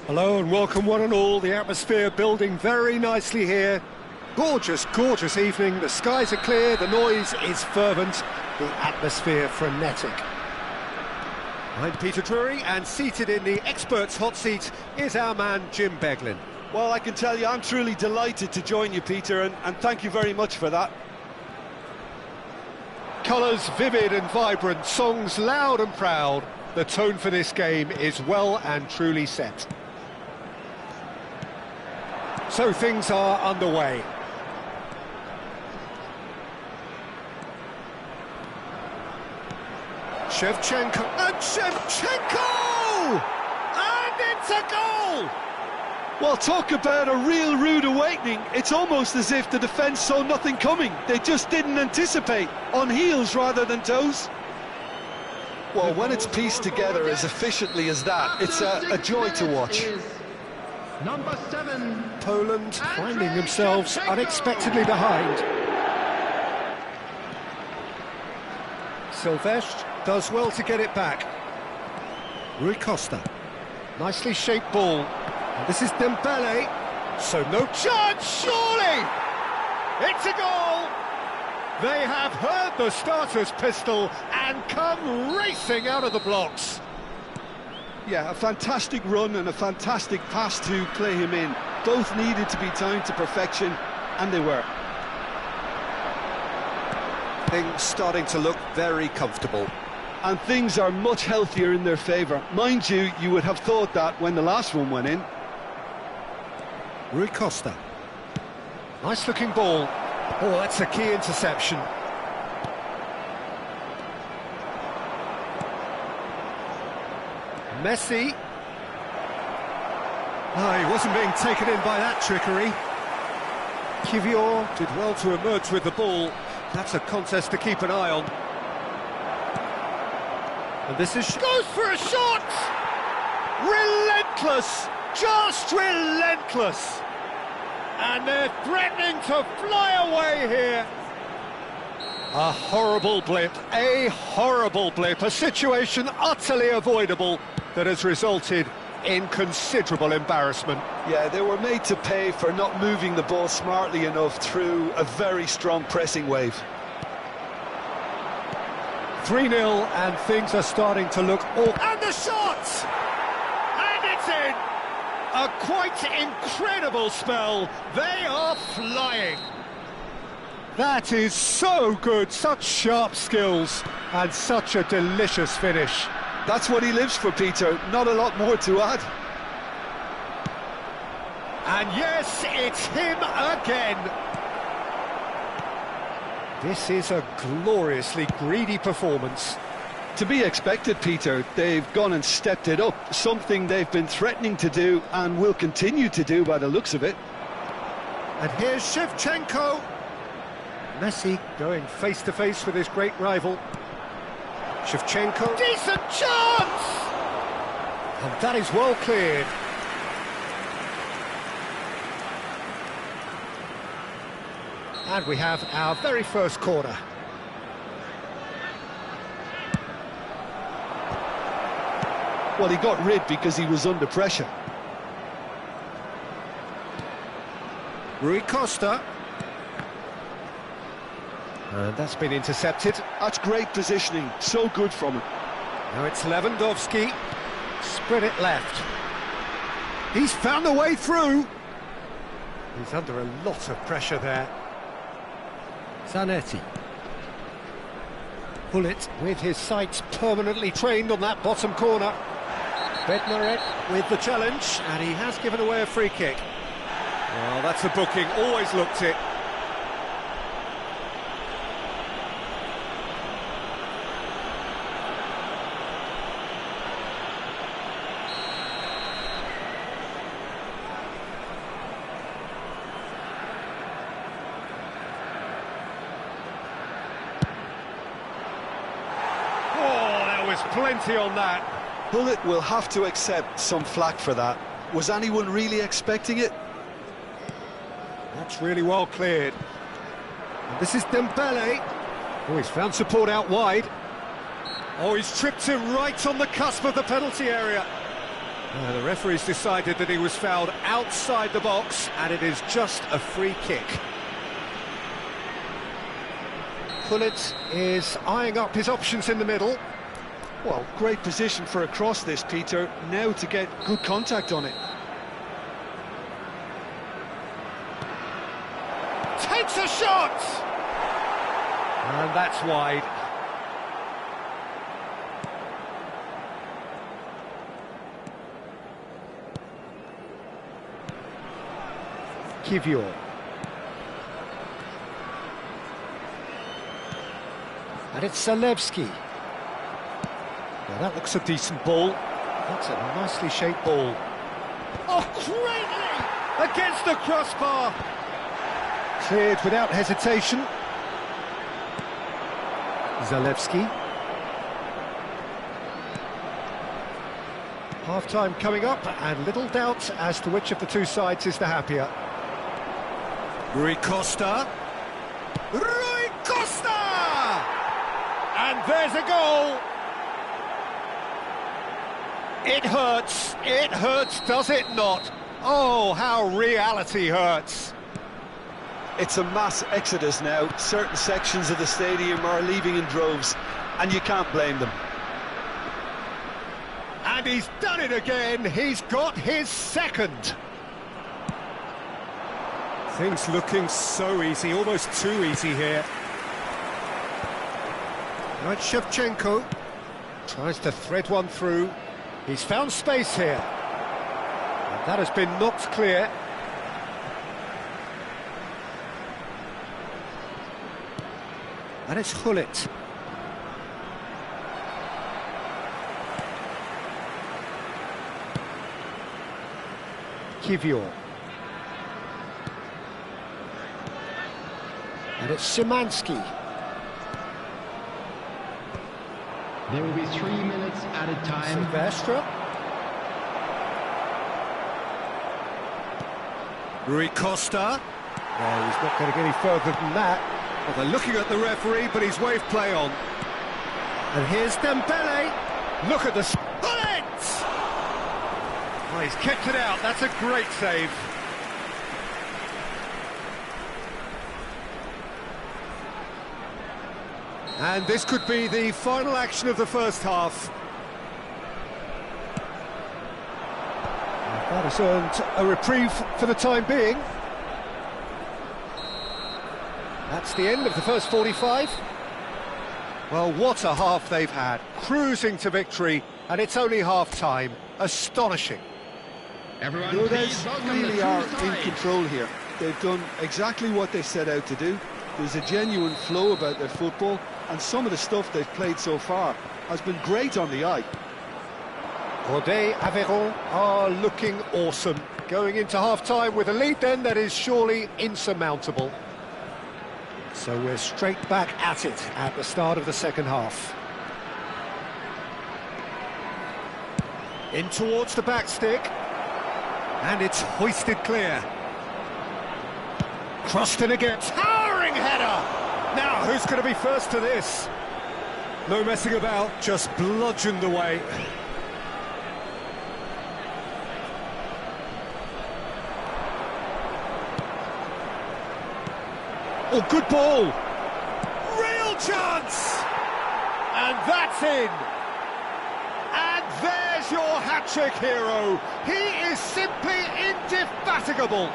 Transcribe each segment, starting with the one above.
Hello and welcome one and all. The atmosphere building very nicely here. Gorgeous, gorgeous evening. The skies are clear, the noise is fervent, the atmosphere frenetic. I'm Peter Drury, and seated in the experts' hot seat is our man Jim Beglin. Well, I can tell you I'm truly delighted to join you, Peter, and thank you very much for that. Colours vivid and vibrant, songs loud and proud. The tone for this game is well and truly set. So things are underway. Shevchenko, and Shevchenko! And it's a goal! Well, talk about a real rude awakening. It's almost as if the defence saw nothing coming. They just didn't anticipate, on heels rather than toes. Well, when it's pieced together as efficiently as that, it's a joy to watch. Number 7, Poland finding themselves unexpectedly behind. Silvestre does well to get it back. Rui Costa, nicely shaped ball. And this is Dembele, so no chance, surely! It's a goal! They have heard the starter's pistol and come racing out of the blocks. Yeah, a fantastic run and a fantastic pass to play him in. Both needed to be timed to perfection, and they were. Things starting to look very comfortable. And things are much healthier in their favour. Mind you, you would have thought that when the last one went in. Rui Costa. Nice looking ball. Oh, that's a key interception. Messi. Oh, he wasn't being taken in by that trickery. Kivior did well to emerge with the ball. That's a contest to keep an eye on. And this is... goes for a shot! Relentless! Just relentless! And they're threatening to fly away here. A horrible blip, a situation utterly avoidable that has resulted in considerable embarrassment. Yeah, they were made to pay for not moving the ball smartly enough through a very strong pressing wave. 3-0 and things are starting to look awkward. And the shot! And it's in! A quite incredible spell. They are flying. That is so good, such sharp skills and such a delicious finish. That's what he lives for, Peter. Not a lot more to add. And yes, it's him again. This is a gloriously greedy performance. To be expected, Peter. They've gone and stepped it up, something they've been threatening to do and will continue to do by the looks of it. And here's Shevchenko. Messi going face-to-face with his great rival. Shevchenko. Decent chance! And that is well cleared. And we have our very first corner. Well, he got rid because he was under pressure. Rui Costa. And that's been intercepted. That's great positioning, so good from him. Now it's Lewandowski. Spread it left. He's found a way through. He's under a lot of pressure there. Zanetti. Bullet with his sights permanently trained on that bottom corner. Bednarek with the challenge, and he has given away a free kick. Well, that's a booking, always looked it. Plenty on that. Bullet will have to accept some flack for that. Was anyone really expecting it? That's really well cleared. And this is Dembele. Oh, he's found support out wide. Oh, he's tripped him right on the cusp of the penalty area. The referee's decided that he was fouled outside the box, and it is just a free kick. Gullit is eyeing up his options in the middle. Well, great position for a cross this, Peter. Now to get good contact on it. Takes a shot! And that's wide. Kivior. And it's Zalewski. Well, that looks a decent ball. That's a nicely shaped ball. Oh, greatly! Against the crossbar! Cleared without hesitation. Zalewski. Half-time coming up, and little doubt as to which of the two sides is the happier. Rui Costa. Rui Costa! And there's a goal! It hurts, does it not? Oh, how reality hurts. It's a mass exodus now. Certain sections of the stadium are leaving in droves, and you can't blame them. And he's done it again. He's got his second. Things looking so easy, almost too easy here. Right, Shevchenko tries to thread one through. He's found space here. And that has been knocked clear. And it's Gullit. Kivior. And it's Szymanski. There will be 3 minutes added time. Silvestre. Rui Costa. No, he's not going to get any further than that. Well, they're looking at the referee, but he's waved play on. And here's Dembele. Look at the... Gullit! Oh, he's kept it out. That's a great save. And this could be the final action of the first half. That has earned a reprieve for the time being. That's the end of the first 45. Well, what a half they've had. Cruising to victory, and it's only half-time. Astonishing. Everyone, They please welcome really the are two in sides. control here. They've done exactly what they set out to do. There's a genuine flow about their football, and some of the stuff they've played so far has been great on the eye. Rodet, Aveyron are looking awesome. Going into half-time with a lead then that is surely insurmountable. So we're straight back at it at the start of the second half. In towards the back stick. And it's hoisted clear. Crossed in again. Towering header! Now, who's going to be first to this? No messing about, just bludgeoned away. Oh, good ball! Real chance! And that's in! And there's your hat-trick hero. He is simply indefatigable.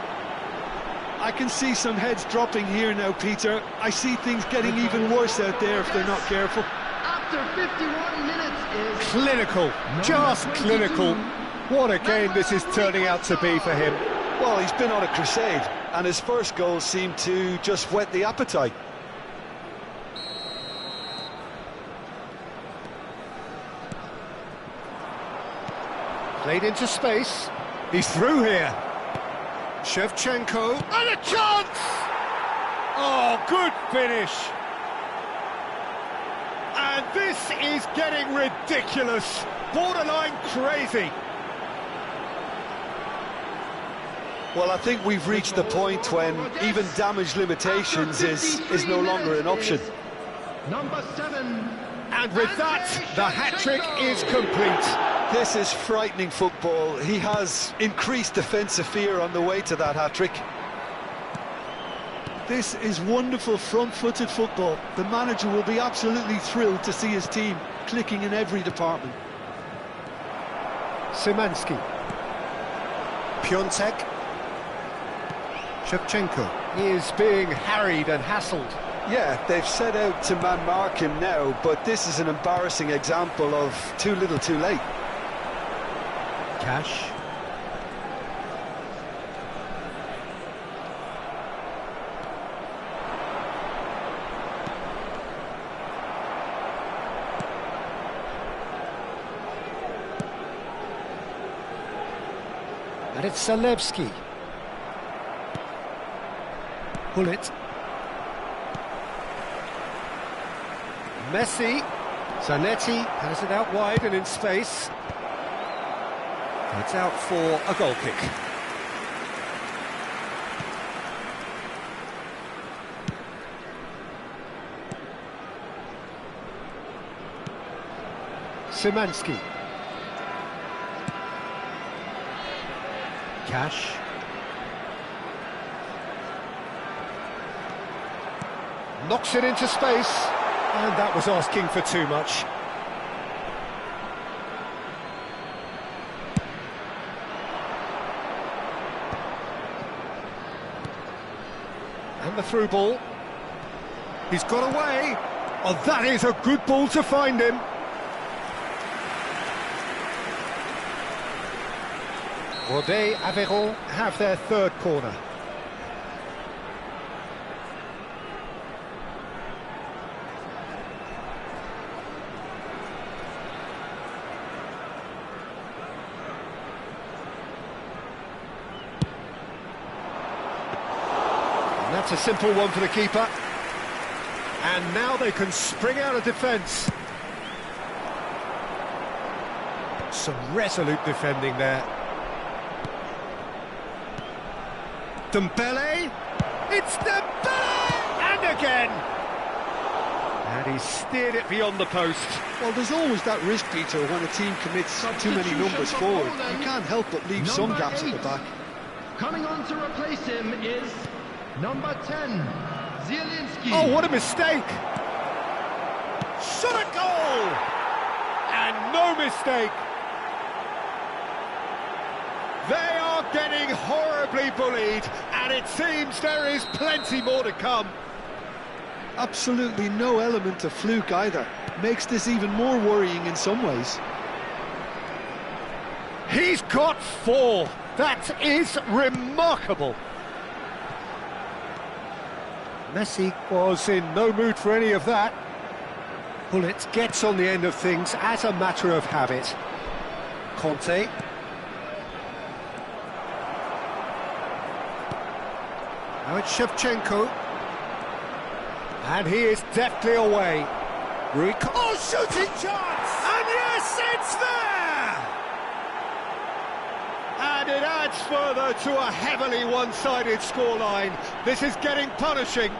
I can see some heads dropping here now, Peter. I see things getting even worse out there if they're not careful. After 51 minutes is... Clinical, just clinical. What a game this is turning out to be for him. Well, he's been on a crusade, and his first goal seemed to just whet the appetite. Played into space. He's through here. Shevchenko. And a chance! Oh, good finish. And this is getting ridiculous. Borderline crazy. Well, I think we've reached the point when even damage limitations is no longer an option. Number 7. And with that, the hat-trick is complete. This is frightening football. He has increased defensive fear on the way to that hat-trick. This is wonderful front-footed football. The manager will be absolutely thrilled to see his team clicking in every department. Szymanski. Piontek. Shevchenko. He is being harried and hassled. Yeah, they've set out to man-mark him now, but this is an embarrassing example of too little too late. Cash. And it's Zalewski. Bullet. Messi. Zanetti has it out wide and in space. It's out for a goal kick. Szymanski. Cash. Knocks it into space, and that was asking for too much. And the through ball. He's got away. Oh, that is a good ball to find him. Rodé Aveyron have their third corner. And that's a simple one for the keeper. And now they can spring out of defence. Some resolute defending there. Dembele, it's Dembele, and again! And he steered it beyond the post. Well, there's always that risk, Peter, when a team commits too many numbers forward. You can't help but leave some gaps at the back. Coming on to replace him is number 10, Zielinski. Oh, what a mistake! Shot a goal! And no mistake! They are getting horribly bullied, and it seems there is plenty more to come. Absolutely no element of fluke either. Makes this even more worrying in some ways. He's got 4. That is remarkable. Messi was in no mood for any of that. Bullet gets on the end of things as a matter of habit. Conte. Now it's Shevchenko. And he is deftly away. Oh, shooting chance! And yes, it's there! And it adds further to a heavily one-sided scoreline. This is getting punishing.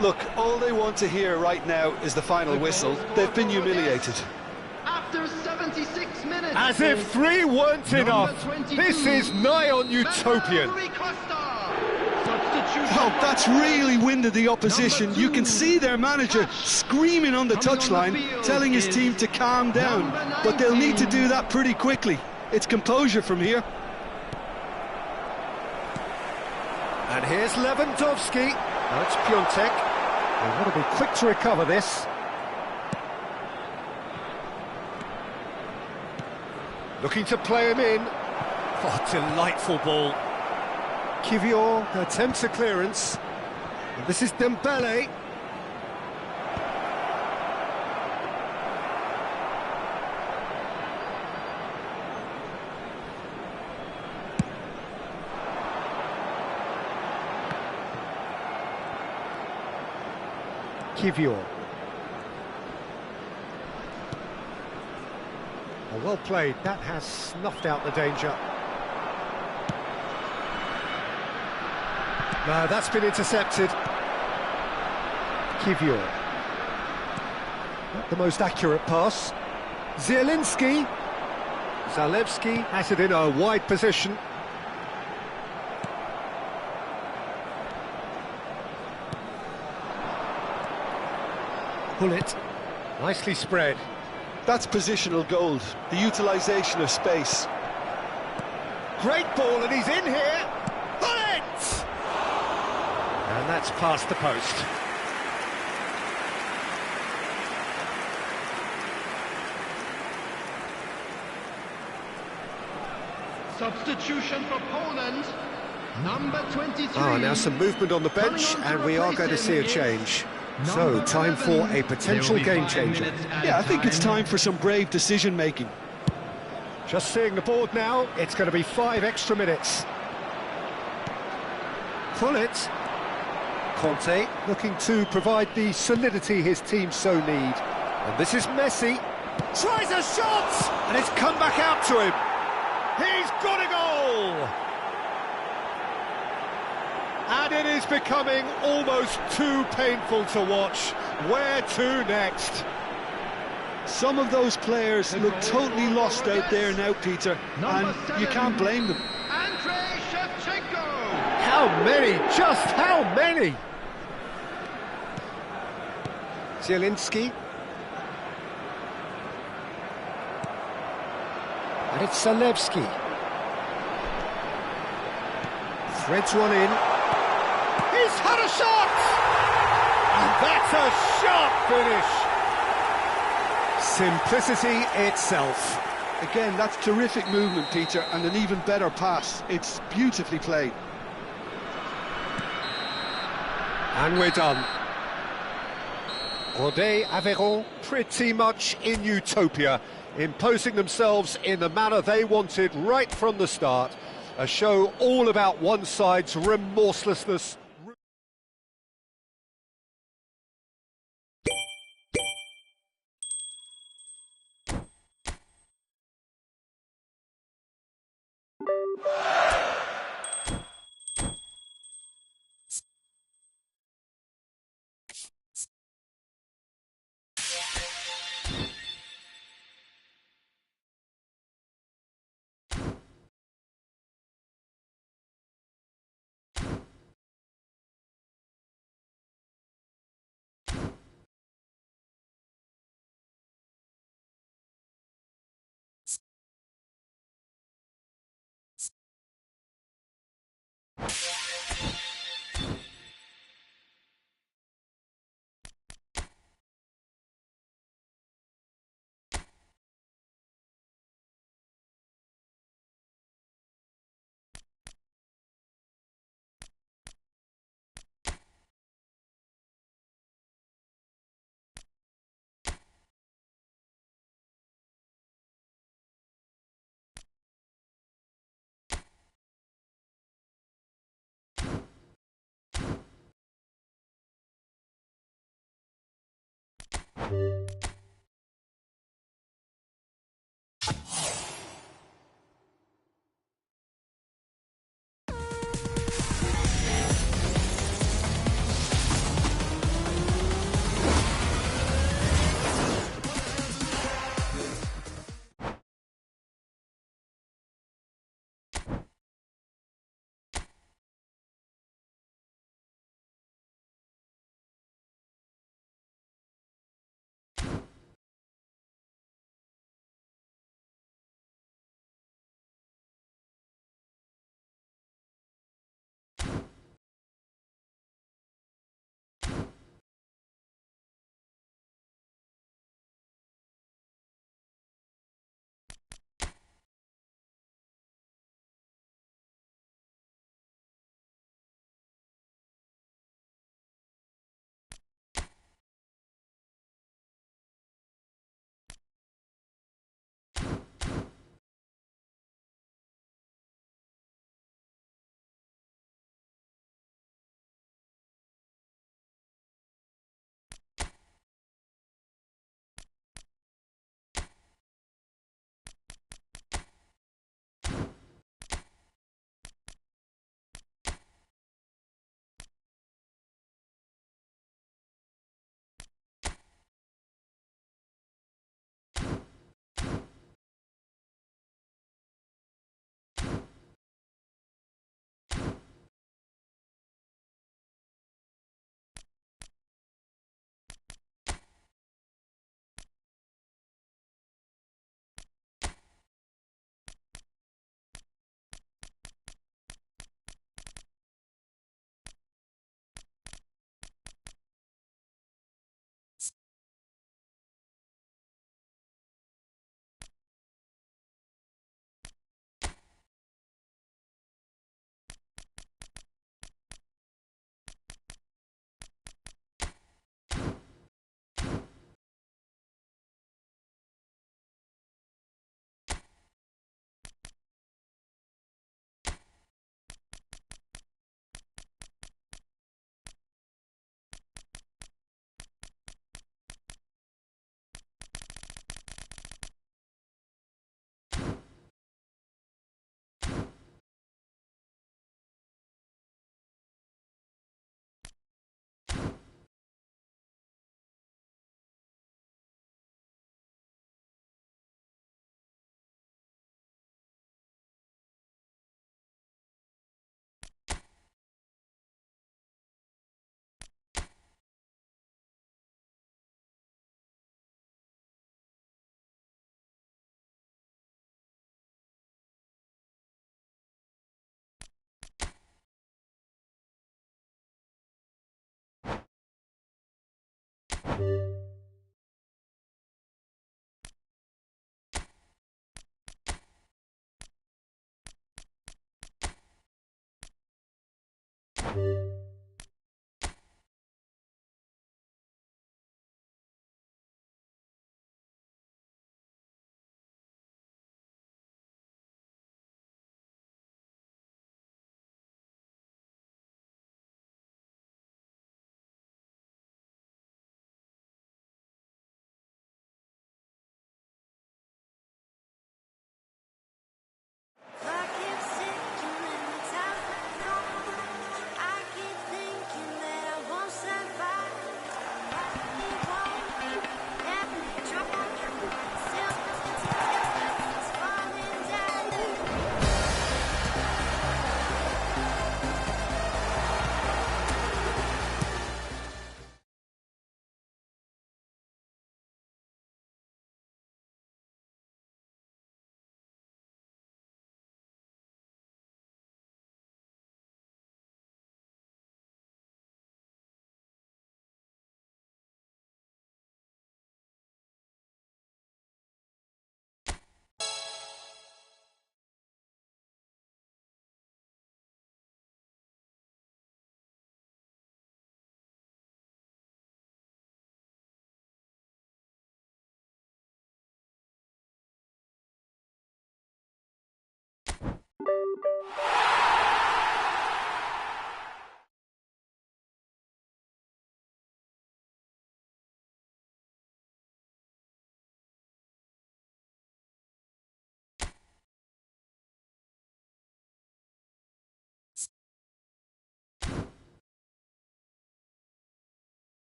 Look, all they want to hear right now is the final whistle. They've been humiliated. After 76 minutes. As if 3 weren't enough. This is nigh on utopian. Oh, that's really winded the opposition. You can see their manager screaming on the touchline, telling his team to calm down. But they'll need to do that pretty quickly. It's composure from here. And here's Lewandowski. Now it's Piontek. They want to be quick to recover this. Looking to play him in. Oh, delightful ball. Kivior attempts a clearance. And this is Dembele. Kivior. Oh, well played. That has snuffed out the danger. No, that's been intercepted. Kivior. Not the most accurate pass. Zielinski. Zalewski has it in a wide position. Pull it. Nicely spread. That's positional gold, the utilisation of space. Great ball, and he's in here. Pull it! And that's past the post. Substitution for Poland, number 23. Now some movement on the bench, and we are going to see a change. So, time for a potential game changer. Yeah, I think it's time for some brave decision-making. Just seeing the board now, it's going to be 5 extra minutes. Pull it. Conte looking to provide the solidity his team so need. And this is Messi. Tries a shot! And it's come back out to him. He's got a goal! And it is becoming almost too painful to watch. Where to next? Some of those players look totally lost out there now, Peter, and you can't blame them. How many? Just how many? Zielinski. And it's Zalewski. Threads one in. He's had a shot! And that's a sharp finish. Simplicity itself. Again, that's terrific movement, Peter, and an even better pass. It's beautifully played. And we're done. Rodé Aveyron pretty much in utopia, imposing themselves in the manner they wanted right from the start. A show all about one side's remorselessness.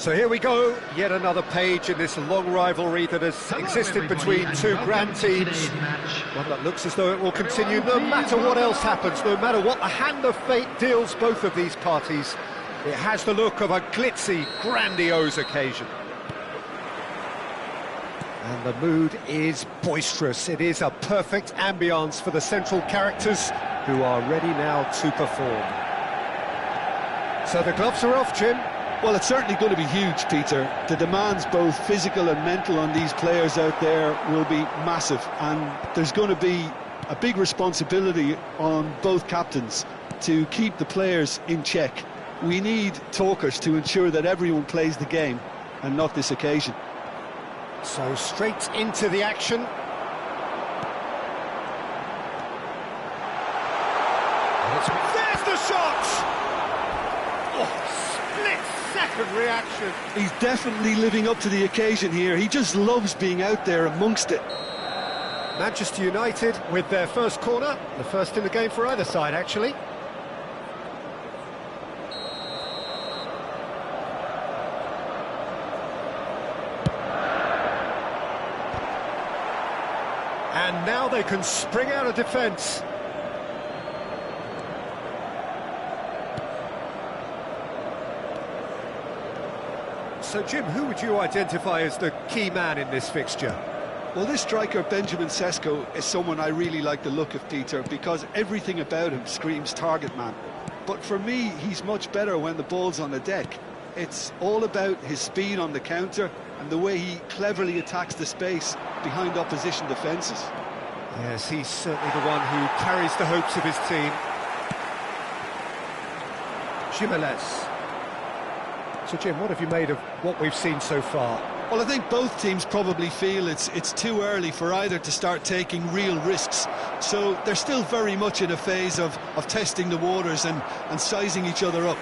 So here we go, yet another page in this long rivalry that has existed between two grand teams. One that looks as though it will continue no matter what else happens, no matter what the hand of fate deals both of these parties. It has the look of a glitzy, grandiose occasion. And the mood is boisterous. It is a perfect ambience for the central characters who are ready now to perform. So the gloves are off, Jim. Well, it's certainly going to be huge, Peter. The demands, both physical and mental, on these players out there will be massive, and there's going to be a big responsibility on both captains to keep the players in check. We need talkers to ensure that everyone plays the game, and not this occasion. So straight into the action. There's the shot! Oh, split-second reaction. He's definitely living up to the occasion here. He just loves being out there amongst it. Manchester United with their first corner, the first in the game for either side, actually. And now they can spring out of defence. So, Jim, who would you identify as the key man in this fixture? Well, this striker, Benjamin Sesko, is someone I really like the look of, Peter, because everything about him screams target man. But for me, he's much better when the ball's on the deck. It's all about his speed on the counter and the way he cleverly attacks the space behind opposition defences. Yes, he's certainly the one who carries the hopes of his team. Jimenez. So, Jim, what have you made of what we've seen so far? Well, I think both teams probably feel it's too early for either to start taking real risks. So they're still very much in a phase of testing the waters and sizing each other up.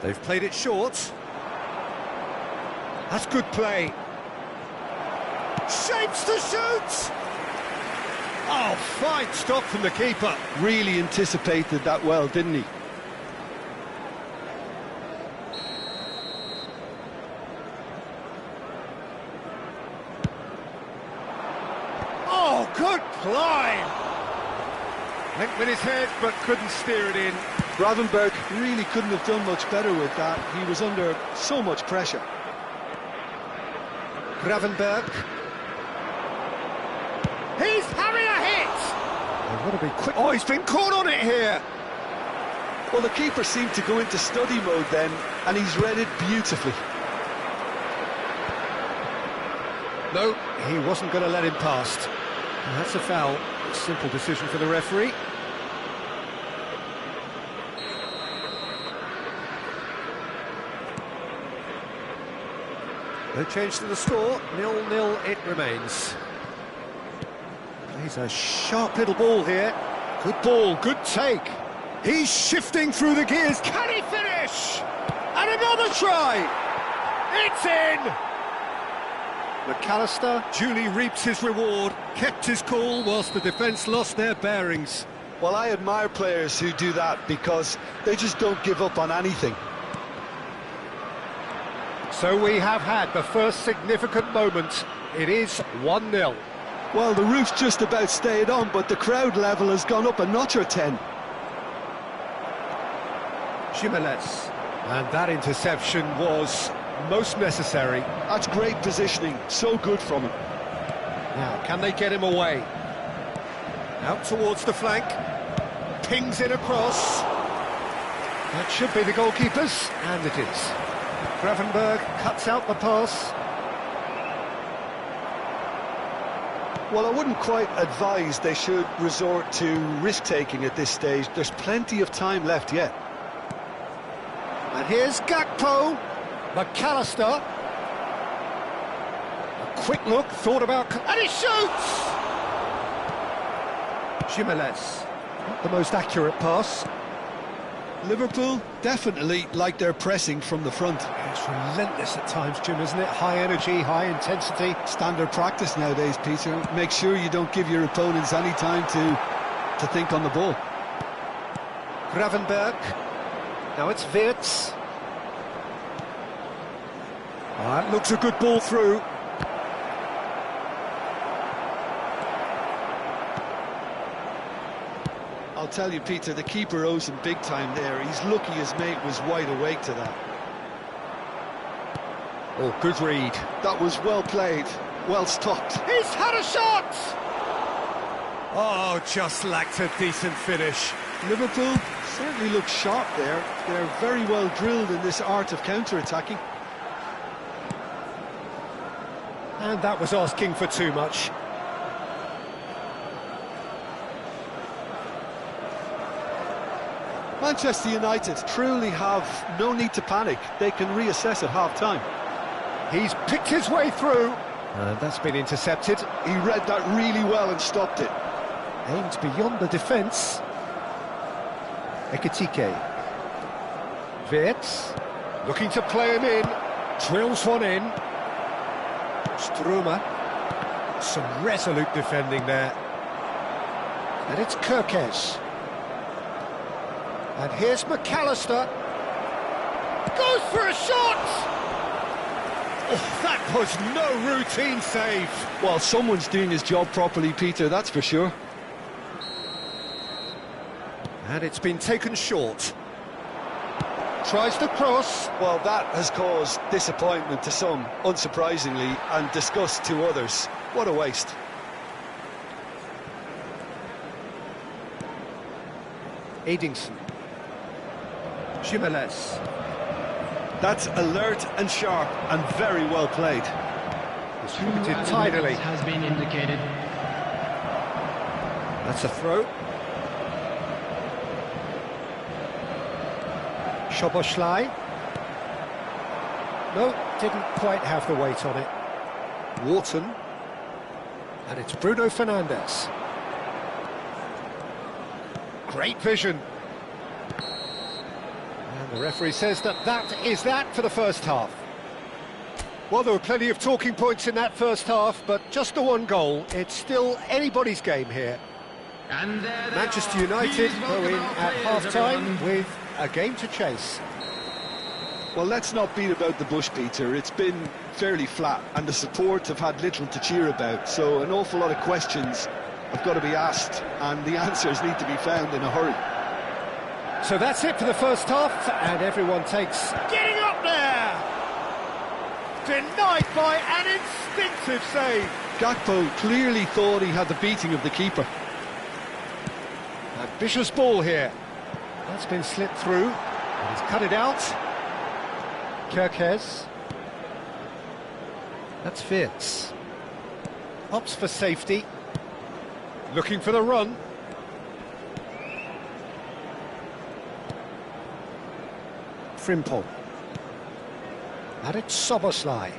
They've played it short. That's good play. Shapes to shoot! Oh, fine stop from the keeper. Really anticipated that well, didn't he? Good climb! Went with his head, but couldn't steer it in. Gravenberg really couldn't have done much better with that. He was under so much pressure. Gravenberg. He's having a hit! They've got to be quick. Oh, he's been caught on it here! Well, the keeper seemed to go into study mode then, and he's read it beautifully. No, he wasn't going to let him past. And that's a foul. Simple decision for the referee. No change to the score. 0-0 it remains. Plays a sharp little ball here. Good ball, good take. He's shifting through the gears. Can he finish? And another try. It's in. McAllister duly reaps his reward, kept his cool whilst the defence lost their bearings. Well, I admire players who do that because they just don't give up on anything. So we have had the first significant moment. It is 1-0. Well, the roof's just about stayed on, but the crowd level has gone up a notch or 10. Jimenez. And that interception was most necessary. That's great positioning, so good from him. Now, can they get him away? Out towards the flank. Pings it across. That should be the goalkeeper's, and it is. Gravenberg cuts out the pass. Well, I wouldn't quite advise they should resort to risk-taking at this stage. There's plenty of time left yet. And here's Gakpo. McAllister. A quick look, thought about... And he shoots! Jimenez. Not the most accurate pass. Liverpool definitely like their pressing from the front. It's relentless at times, Jim, isn't it? High energy, high intensity. Standard practice nowadays, Peter. Make sure you don't give your opponents any time to think on the ball. Gravenberg. Now it's Wirtz. That looks a good ball through. I'll tell you, Peter, the keeper owes him big time there. He's lucky his mate was wide awake to that. Oh, good read. That was well played, well stopped. He's had a shot! Oh, just lacked a decent finish. Liverpool certainly look sharp there. They're very well drilled in this art of counter-attacking. And that was asking for too much. Manchester United truly have no need to panic. They can reassess at half-time. He's picked his way through. And that's been intercepted. He read that really well and stopped it. Aimed beyond the defence. Ekitike. Wirtz. Looking to play him in. Drills one in. Struma. Some resolute defending there. And it's Kirkes. And here's McAllister. Goes for a shot! Oh, that was no routine save. Well, someone's doing his job properly, Peter, that's for sure. And it's been taken short. Tries the cross. Well, that has caused disappointment to some, unsurprisingly, and disgust to others. What a waste. Edingson. Jimenez. That's alert and sharp and very well played. Distributed tidily. Has been indicated. That's a throw. Szoboszlai. No, didn't quite have the weight on it. Wharton. And it's Bruno Fernandes. Great vision. And the referee says that is that for the first half. Well, there were plenty of talking points in that first half, but just the one goal. It's still anybody's game here. And Manchester United go in at half-time with a game to chase. Well, let's not beat about the bush, Peter. It's been fairly flat, and the support have had little to cheer about, so an awful lot of questions have got to be asked, and the answers need to be found in a hurry. So that's it for the first half, and everyone takes... Getting up there! Denied by an instinctive save. Gakpo clearly thought he had the beating of the keeper. Ambitious ball here. That's been slipped through, and he's cut it out. Kirkes. That's Fitz. Opts for safety. Looking for the run. Frimpong. And it's Soboslai.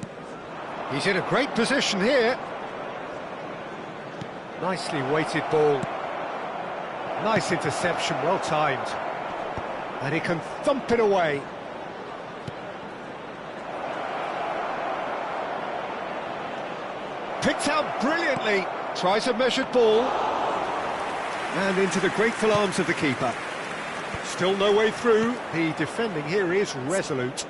He's in a great position here. Nicely weighted ball. Nice interception, well timed. And he can thump it away. Picked out brilliantly. Tries a measured ball. And into the grateful arms of the keeper. Still no way through. The defending here is resolute.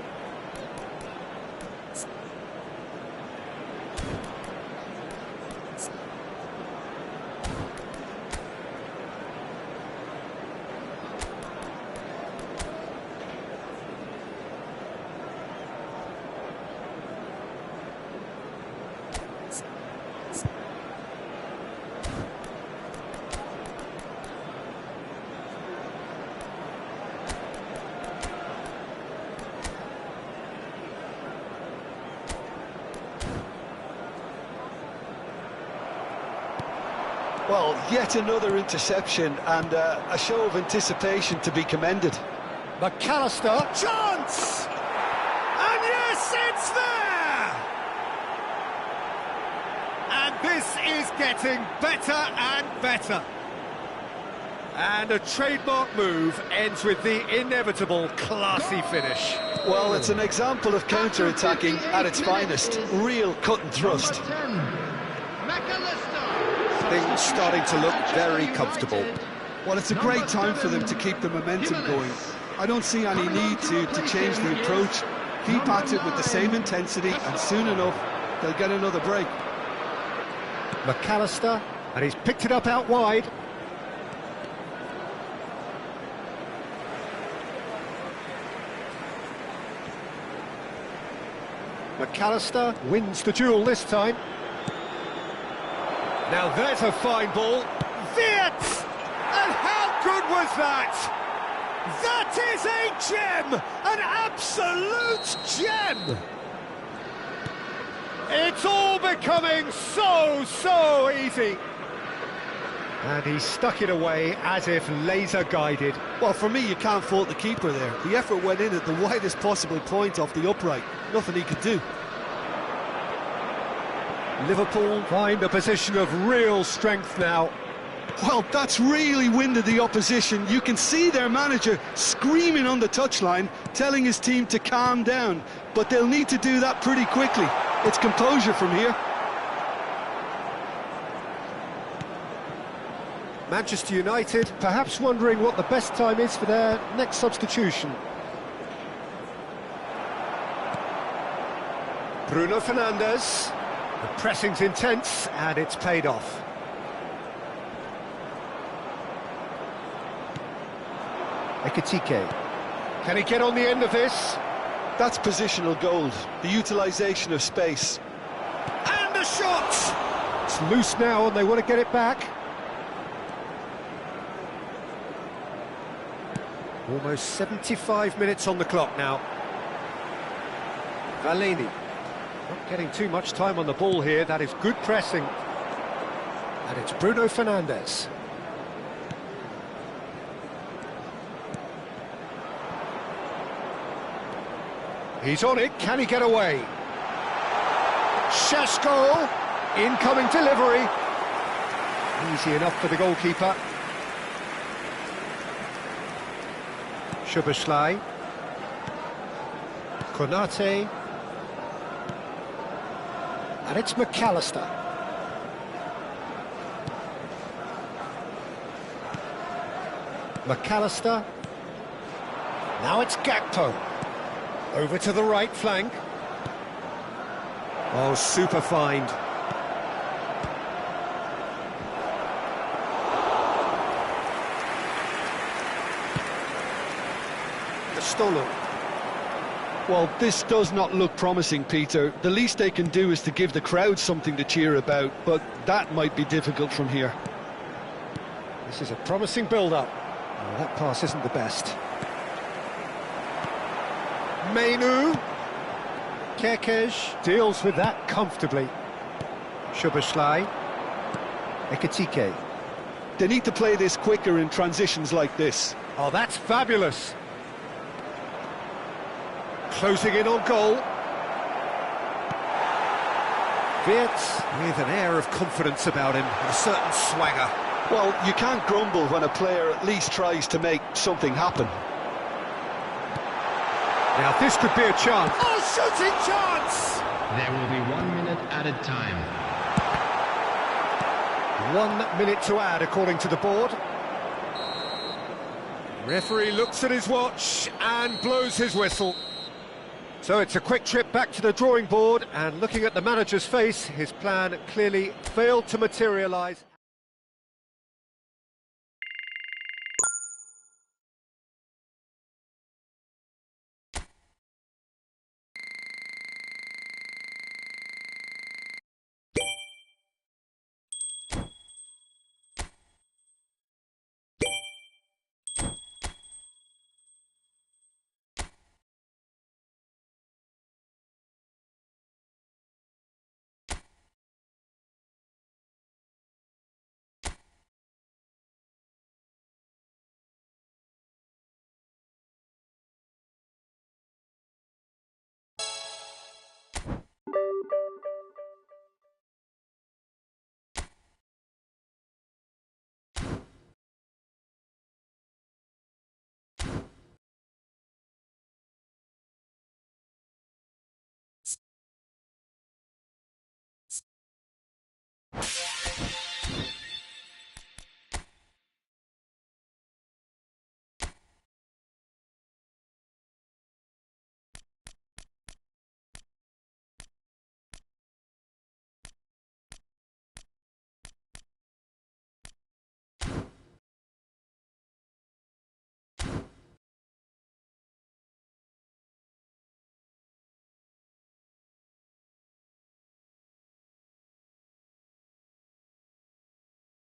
Well, yet another interception, and a show of anticipation to be commended. McAllister, chance! And yes, it's there! And this is getting better and better. And a trademark move ends with the inevitable classy finish. Well, it's an example of counter-attacking at its finest. Real cut and thrust. Things starting to look very comfortable. Well, it's a great time for them to keep the momentum going. I don't see any need to change the approach. Keep at it with the same intensity, and soon enough, they'll get another break. McAllister, and he's picked it up out wide. McAllister wins the duel this time. Now there's a fine ball. Viet! And how good was that? That is a gem! An absolute gem! It's all becoming so easy. And he stuck it away as if laser-guided. Well, for me, you can't fault the keeper there. The effort went in at the widest possible point off the upright. Nothing he could do. Liverpool find a position of real strength now. Well, that's really winded the opposition. You can see their manager screaming on the touchline, telling his team to calm down. But they'll need to do that pretty quickly. It's composure from here. Manchester United perhaps wondering what the best time is for their next substitution. Bruno Fernandes. The pressing's intense, and it's paid off. Ekitike. Can he get on the end of this? That's positional gold, the utilisation of space. And the shot! It's loose now, and they want to get it back. Almost 75 minutes on the clock now. Valeni. Not getting too much time on the ball here. That is good pressing. And it's Bruno Fernandes. He's on it. Can he get away? Šeško. Incoming delivery. Easy enough for the goalkeeper. Szoboszlai. Konate. And it's McAllister. McAllister. Now it's Gakpo. Over to the right flank. Oh, super find. Stolo. Well, this does not look promising, Peter. The least they can do is to give the crowd something to cheer about, but that might be difficult from here. This is a promising build-up. Oh, that pass isn't the best. Mainu. Kekej deals with that comfortably. Shubaslai. Ekatike. They need to play this quicker in transitions like this. Oh, that's fabulous. Closing in on goal. Wirtz with an air of confidence about him, and a certain swagger. Well, you can't grumble when a player at least tries to make something happen. Now this could be a chance. Oh, shooting chance! There will be 1 minute added time. 1 minute to add, according to the board. Referee looks at his watch and blows his whistle. So it's a quick trip back to the drawing board, and looking at the manager's face, his plan clearly failed to materialise.